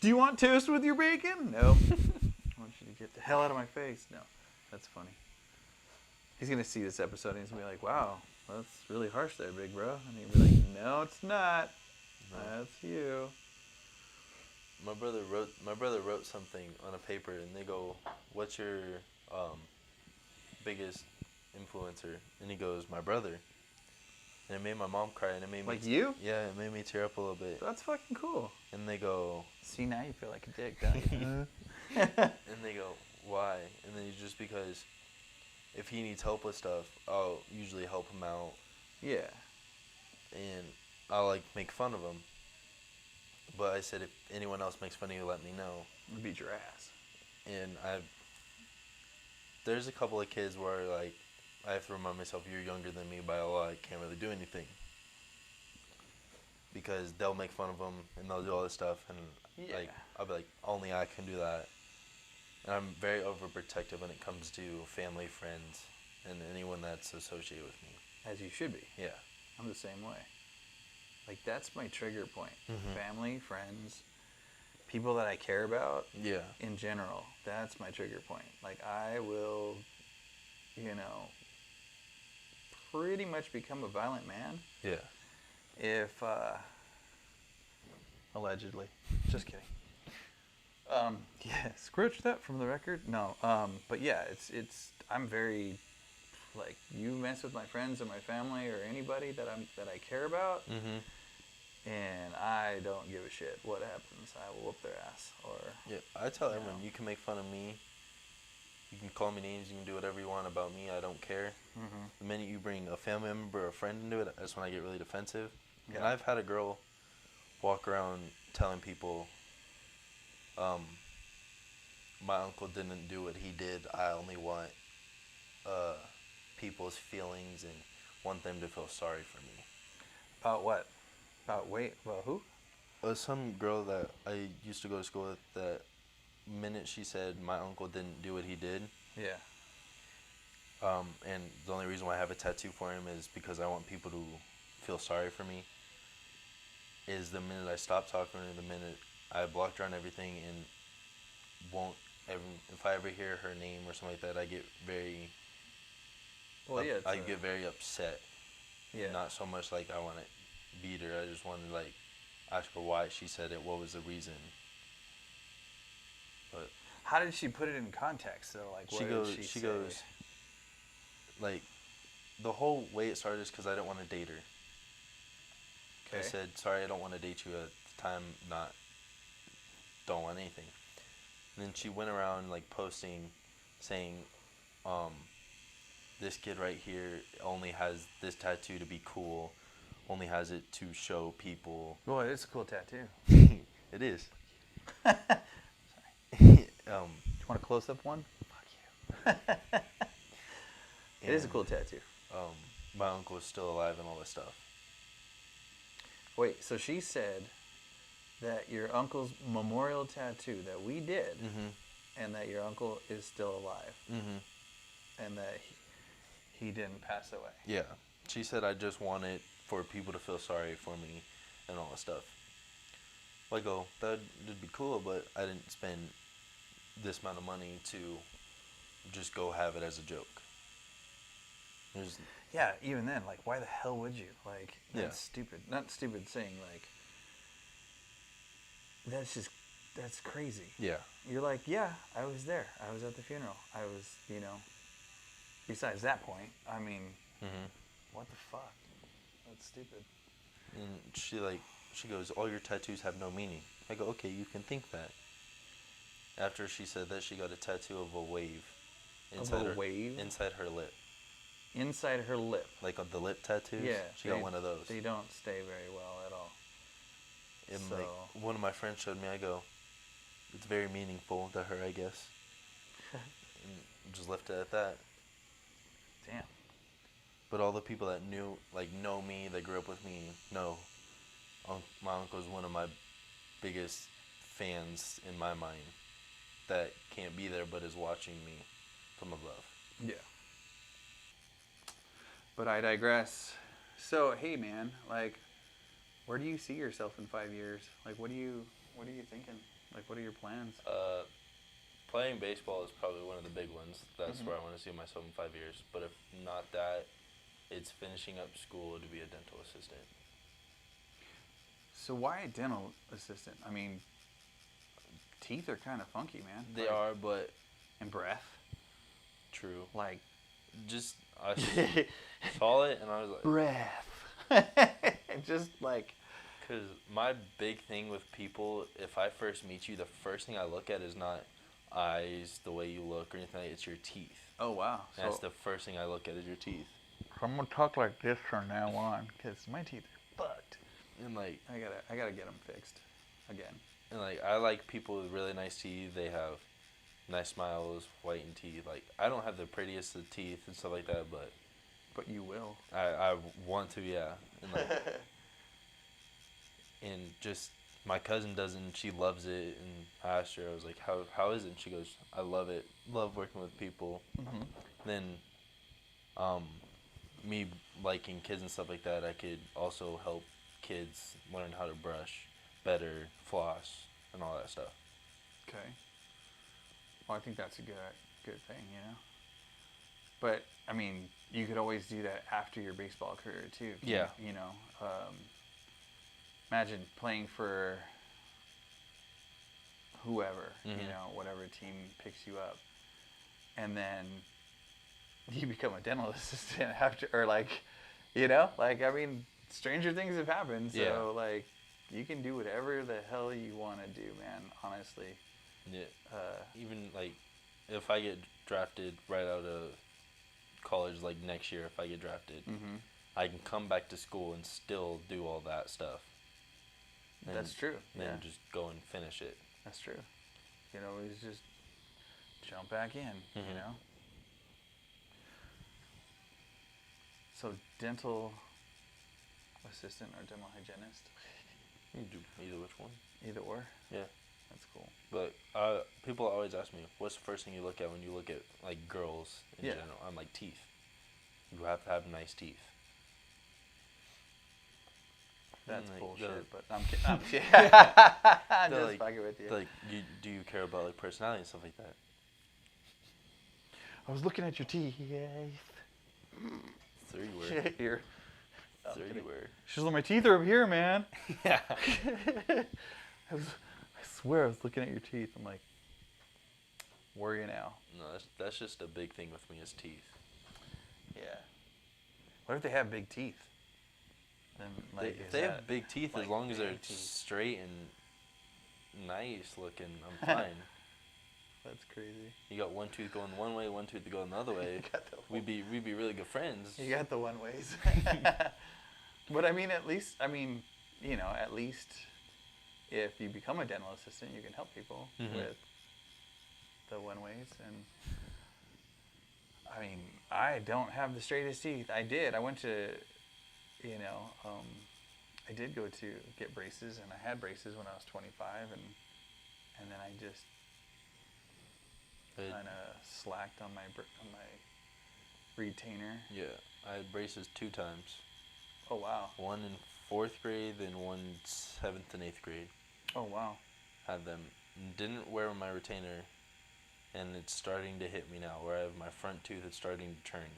Do you want toast with your bacon? No. I want you to get the hell out of my face. No. That's funny. He's going to see this episode and he's going to be like, wow, that's really harsh there, big bro. And he'll be like, no, it's not. No. That's you. My brother wrote something on a paper, and they go, what's your biggest influencer? And he goes, my brother. And it made my mom cry, and it made Like you? Yeah, it made me tear up a little bit. That's fucking cool. And they go, See, now you feel like a dick, don't you? and they go, why? And then it's just because if he needs help with stuff, I'll usually help him out, Yeah. and I'll like make fun of him. But I said, if anyone else makes fun of you, let me know. I'll beat your ass. And there's a couple of kids where like I have to remind myself, you're younger than me by a lot. I can't really do anything because they'll make fun of them and they'll do all this stuff, and Yeah. like I'll be like, only I can do that. And I'm very overprotective when it comes to family, friends, and anyone that's associated with me. As you should be. Yeah. I'm the same way. Like, that's my trigger point. Mhm. Family, friends, people that I care about Yeah. in general. That's my trigger point. Like, I will, pretty much become a violent man Yeah. if, allegedly. Just kidding. Yeah, scratch that from the record. No, but yeah, I'm very, like, you mess with my friends or my family or anybody that I care about, Mhm. and I don't give a shit what happens. I will whoop their ass. Or Yeah. I tell No. everyone, you can make fun of me. You can call me names. You can do whatever you want about me. I don't care. Mhm. The minute you bring a family member or a friend into it, that's when I get really defensive. And Yeah. I've had a girl walk around telling people, my uncle didn't do what he did. I only want people's feelings and want them to feel sorry for me. About what? About who? Some girl that I used to go to school with that minute she said my uncle didn't do what he did, Yeah. and the only reason why I have a tattoo for him is because I want people to feel sorry for me, is the minute I stop talking to her, the minute I blocked her on everything and won't ever, if I ever hear her name or something like that, I get very, Well, yeah. I get very upset. Yeah. Not so much like I want to beat her. I just want to like ask her why she said it. What was the reason? But How did she put it in context though? Like, what she goes. did She say? goes. Like, the whole way it started is because I didn't want to date her. Okay. I said, sorry, I don't want to date you at the time. Don't want anything. And then she went around like posting, saying, this kid right here only has this tattoo to be cool, only has it to show people. Well, it's a cool tattoo. It is. Sorry. Um, You want a close-up one? Fuck you. It is a cool tattoo. My uncle is still alive and all this stuff. Wait, so she said that your uncle's memorial tattoo that we did, and that your uncle is still alive, and that he didn't pass away. Yeah. She said I just wanted for people to feel sorry for me and all that stuff. I go, that'd be cool, but I didn't spend this amount of money to just go have it as a joke. Yeah, even then, like, why the hell would you? Like, that's Yeah. stupid. Not stupid saying, like, that's crazy. Yeah. You're like, yeah, I was there. I was at the funeral. I was, besides that point, I mean, what the fuck? That's stupid. And she goes, all your tattoos have no meaning. I go, okay, you can think that. After she said that, she got a tattoo of a wave wave? inside her lip. Inside her lip. Like the lip tattoos? Yeah. She got one of those. They don't stay very well at all. And So- like one of my friends showed me, I go, it's very meaningful to her, I guess. And just left it at that. Damn. But all the people that know me, that grew up with me, know my uncle's one of my biggest fans in my mind that can't be there but is watching me from above. Yeah. But I digress. So, hey man, like, where do you see yourself in 5 years? Like, what are you thinking? Like, what are your plans? Playing baseball is probably one of the big ones. That's where I want to see myself in 5 years. But if not that, it's finishing up school to be a dental assistant. So why a dental assistant? I mean, teeth are kind of funky, man. They are, but And breath. true. Like, Just I saw it and I was like, breath. Just like, because my big thing with people, if I first meet you, the first thing I look at is not eyes, the way you look or anything. It's your teeth. oh wow. That's the first thing I look at is your teeth. I'm gonna talk like this from now on, cause my teeth are fucked. And like, I gotta get them fixed again. and like, I like people with really nice teeth. They have nice smiles, whitened teeth. Like, I don't have the prettiest of teeth and stuff like that, but You will. I want to, yeah. And like, and just my cousin doesn't. She loves it, and I asked her, I was like, how is it? And she goes, I love it. Love working with people. Mm-hmm. Then, me liking kids and stuff like that, I could also help kids learn how to brush better, floss, and all that stuff. Okay. Well, I think that's a good thing, you know. But I mean, you could always do that after your baseball career too. Yeah. You know, imagine playing for whoever, you know, whatever team picks you up, and then you become a dental assistant after, or like, you know, like, I mean, stranger things have happened. So Yeah. like, you can do whatever the hell you want to do, man. Honestly. Yeah. Even like, if I get drafted right out of college, like next year, if I get drafted, I can come back to school and still do all that stuff. And That's true. Then Yeah. just go and finish it. That's true. You know, always just jump back in, you Mhm. know? So, dental assistant or dental hygienist? You can do either which one. Either or? Yeah. That's cool. But people always ask me, what's the first thing you look at when you look at like girls in Yeah. general? I'm like, teeth. You have to have nice teeth. That's like, bullshit, but I'm kidding. I'm they're just like- fucking with you. Like, do you care about like personality and stuff like that? I was looking at your teeth. There you were. Here. There you were. She's like, my teeth are up here, man. Yeah. I swear I was looking at your teeth. I'm like, where are you now? No, that's just a big thing with me is teeth. Yeah. What if they have big teeth? Then like, If is they that have big teeth, like as long as they're big teeth? straight and nice looking, I'm fine. That's crazy. You got one tooth going one way, one tooth going the other way. You got the We'd be really good friends. You got the one ways. But I mean, at least if you become a dental assistant, you can help people Mhm. with the one ways. And I mean, I don't have the straightest teeth. I went to, I did go to get braces, and I had braces when I was 25, and then I just But, kind of slacked on my retainer. yeah, I had braces 2 times. Oh wow. One in 4th grade, then one 7th and 8th grade. Oh wow. Had them. Didn't wear my retainer, and it's starting to hit me now, where I have my front tooth that's starting to turn.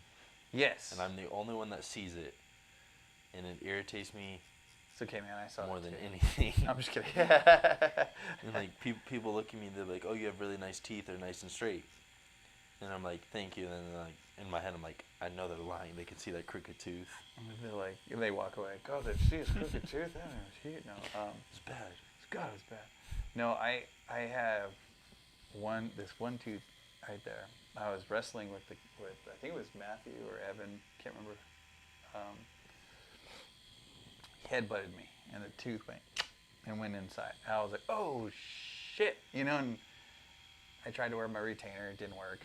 Yes. And I'm the only one that sees it, and it irritates me It's okay, man. I saw more it than too. anything. I'm just kidding. And like people look at me, they're like, "Oh, you have really nice teeth. They're nice and straight." And I'm like, "Thank you." And then like in my head, I'm like, "I know they're lying. They can see that crooked tooth. And they're like, and they walk away. God, did you see his crooked tooth? That was huge. No, It's bad." God, it was bad. No, I have this one tooth right there. I was wrestling with I think it was Matthew or Evan, can't remember. He headbutted me, and the tooth went inside. I was like, oh shit, and I tried to wear my retainer, it didn't work,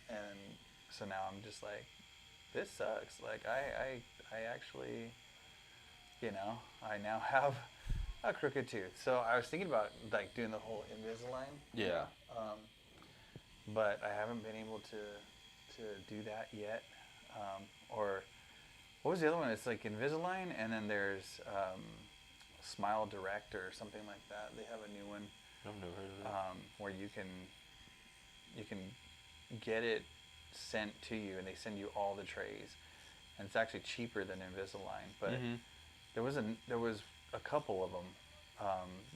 and so now I'm just like, this sucks. Like I actually, I now have a crooked tooth. So I was thinking about like doing the whole Invisalign. Yeah. But I haven't been able to do that yet. Or what was the other one? It's like Invisalign, and then there's Smile Direct or something like that. They have a new one. I've never heard of it. Where you can get it sent to you, and they send you all the trays, and it's actually cheaper than Invisalign. But Mhm. there was a couple of them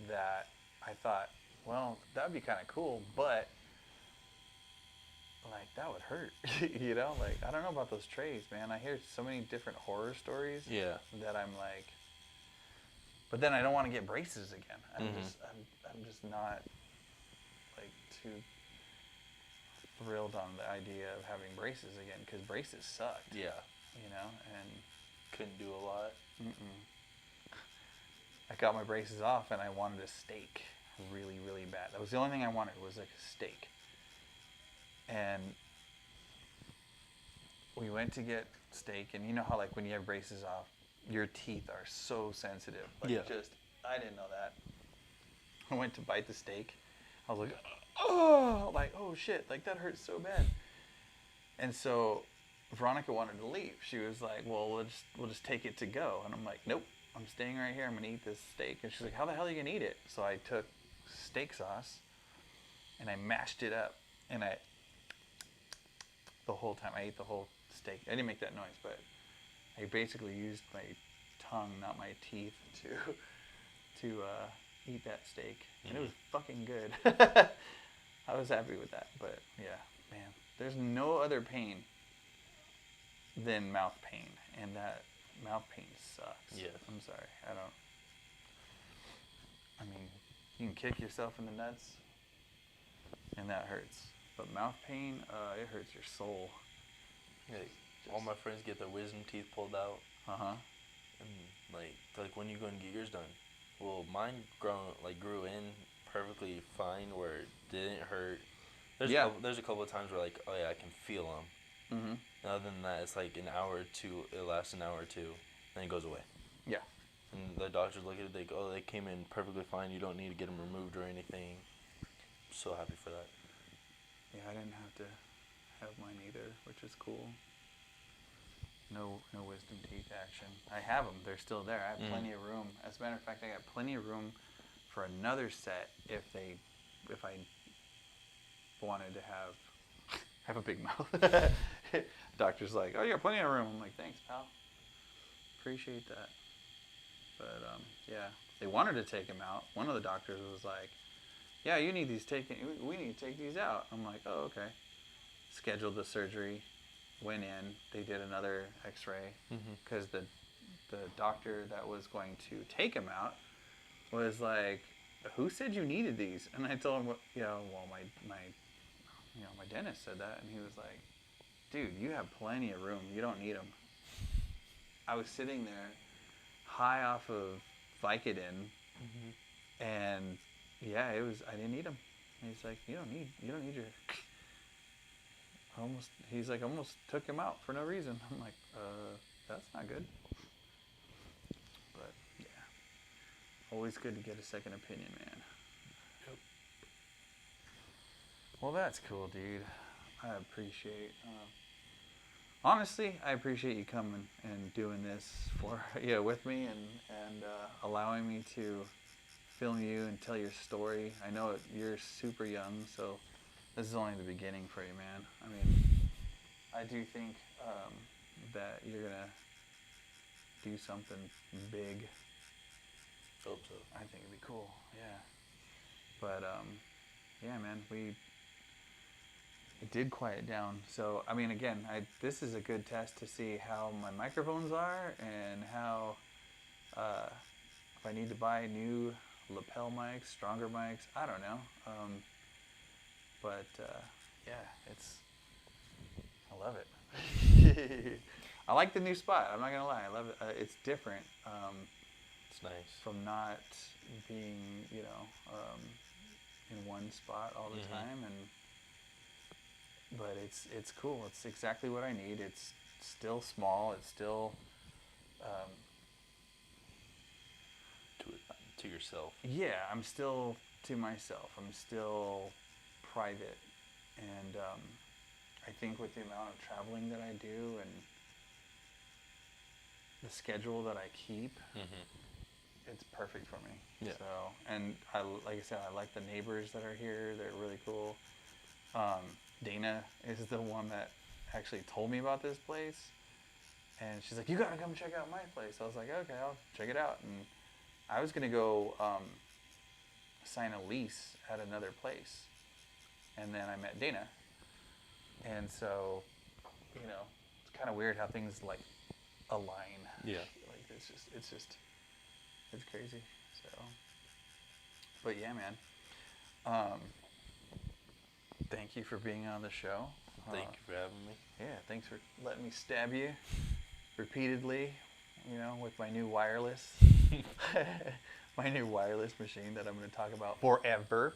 that I thought, well, that would be kind of cool, but like that would hurt, Like I don't know about those trays, man. I hear so many different horror stories. Yeah. That I'm like, but then I don't want to get braces again. I'm just not like too thrilled on the idea of having braces again, because braces sucked. Yeah. And Couldn't do a lot. I got my braces off and I wanted a steak really, really bad. That was the only thing I wanted, was like a steak. And we went to get steak, and you know how like when you have braces off, your teeth are so sensitive. Like Yeah. I didn't know that. I went to bite the steak. I was like, oh shit, like that hurts so bad. And so Veronica wanted to leave. She was like, well, we'll just take it to go. And I'm like, nope, I'm staying right here. I'm gonna eat this steak. And she's like, how the hell are you gonna eat it? So I took steak sauce and I mashed it up, and the whole time I ate the whole steak. I didn't make that noise, but I basically used my tongue, not my teeth, to eat that steak, and it was fucking good. I was happy with that. But yeah, man, there's no other pain than mouth pain, and that mouth pain sucks. Yes. I'm sorry. I mean, you can kick yourself in the nuts, and that hurts. But mouth pain, it hurts your soul. Like, all my friends get their wisdom teeth pulled out, and like when you go and get yours done. Well, mine grew in perfectly fine, where it didn't hurt. There's a couple of times where like, oh yeah, I can feel them. Mm-hmm. And other than that, it's like an hour or two. It lasts an hour or two, then it goes away. Yeah. And the doctors look at it, they go, oh, they came in perfectly fine. You don't need to get them removed or anything. so happy for that. Yeah, I didn't have to have mine either, which is cool. No wisdom teeth action. I have them. They're still there. I have plenty of room. As a matter of fact, I got plenty of room for another set if I wanted to have a big mouth. Doctor's like, oh, you got plenty of room. I'm like, thanks, pal. Appreciate that. But yeah, they wanted to take him out. One of the doctors was like, yeah, you need these taken. We need to take these out. I'm like, oh, okay. Scheduled the surgery. Went in. They did another X-ray because the doctor that was going to take him out was like, who said you needed these? And I told him, my dentist said that, and he was like, dude, you have plenty of room. You don't need them. I was sitting there, high off of Vicodin, and yeah, I didn't need them. And he's like, you don't need your. He's like, almost took him out for no reason. I'm like, that's not good. But yeah, always good to get a second opinion, man. Yep. Well, that's cool, dude. I appreciate. Honestly, I appreciate you coming and doing this with me and allowing me to film you and tell your story. I know you're super young, so this is only the beginning for you, man. I mean, I do think that you're gonna do something big. Hope so. I think it'd be cool, yeah. But yeah, man, it did quiet down. So I mean, again, this is a good test to see how my microphones are and how if I need to buy new lapel mics, stronger mics. I don't know. But yeah, I love it. I like the new spot. I'm not gonna lie. I love it. It's different. It's nice. From not being, in one spot all the time, but it's cool. It's exactly what I need. It's still small. It's still to yourself. Yeah, I'm still to myself. I'm still private, and I think with the amount of traveling that I do and the schedule that I keep, it's perfect for me. Yeah. So, and like I said, I like the neighbors that are here. They're really cool. Dana is the one that actually told me about this place, and she's like, "You gotta come check out my place." I was like, "Okay, I'll check it out." And I was gonna go sign a lease at another place, and then I met Dana, and so, it's kind of weird how things like align. Yeah. Like it's crazy. So, but yeah, man. Thank you for being on the show. Thank you for having me. Yeah, thanks for letting me stab you repeatedly, with my new wireless, my new wireless machine that I'm going to talk about forever.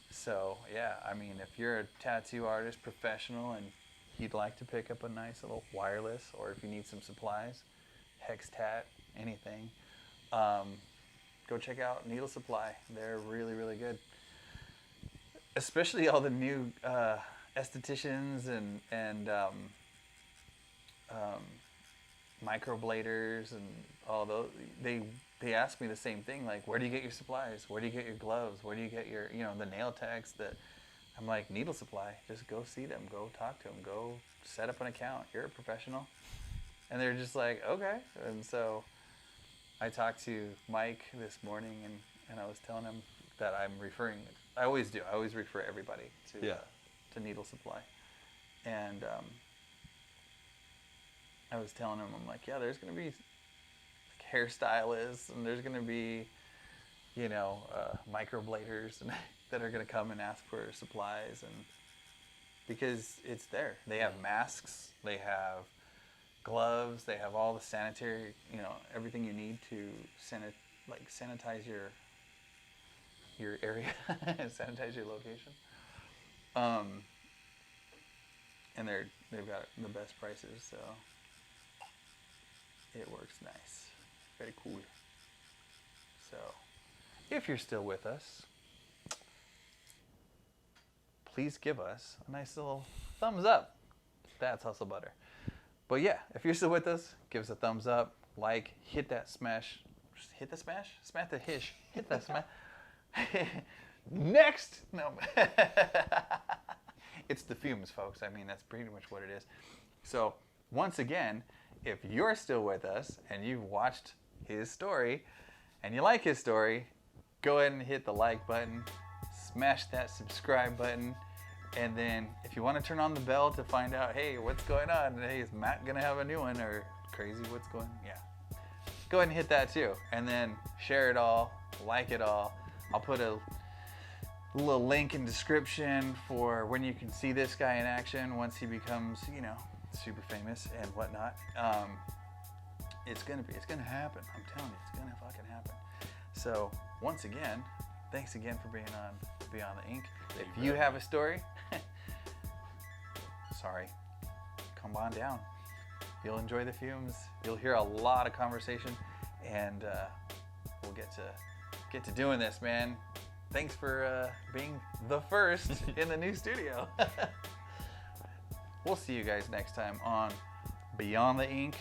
So yeah, I mean, if you're a tattoo artist, professional, and you'd like to pick up a nice little wireless, or if you need some supplies, Hextat, anything, go check out Needle Supply. They're really, really good. Especially all the new estheticians and microbladers and all those. They ask me the same thing, like, where do you get your supplies? Where do you get your gloves? Where do you get your, the nail techs? I'm like, Needle Supply. Just go see them. Go talk to them. Go set up an account. You're a professional. And they're just like, okay. And so I talked to Mike this morning, and I was telling him that I'm referring. I always do. I always refer everybody to Needle Supply. And I was telling him, I'm like, yeah, there's going to be hairstylists, and there's going to be, microbladers and that are going to come and ask for supplies, and because it's there. They have masks, they have gloves, they have all the sanitary, everything you need to sanitize your area, sanitize your location. And they've got the best prices, so it works nice. Very cool. So, if you're still with us, please give us a nice little thumbs up. That's Hustle Butter. But yeah, if you're still with us, give us a thumbs up, like, hit that smash. Hit the smash? Smash the hish. Hit that smash. Next! No. It's the fumes, folks. I mean, that's pretty much what it is. So, once again, if you're still with us and you've watched his story and you like his story, go ahead and hit the like button, smash that subscribe button, and then if you want to turn on the bell to find out, hey, what's going on? Hey, is Matt going to have a new one? Or crazy, what's going on? Yeah. Go ahead and hit that too. And then share it all, like it all. I'll put a little link in description for when you can see this guy in action once he becomes, you know, super famous and whatnot. It's gonna happen. I'm telling you, it's gonna fucking happen. So once again, thanks again for being on Beyond the Ink. If you have a story, sorry, come on down. You'll enjoy the fumes. You'll hear a lot of conversation, and we'll get to doing this, man. Thanks for being the first in the new studio. We'll see you guys next time on Beyond the Ink.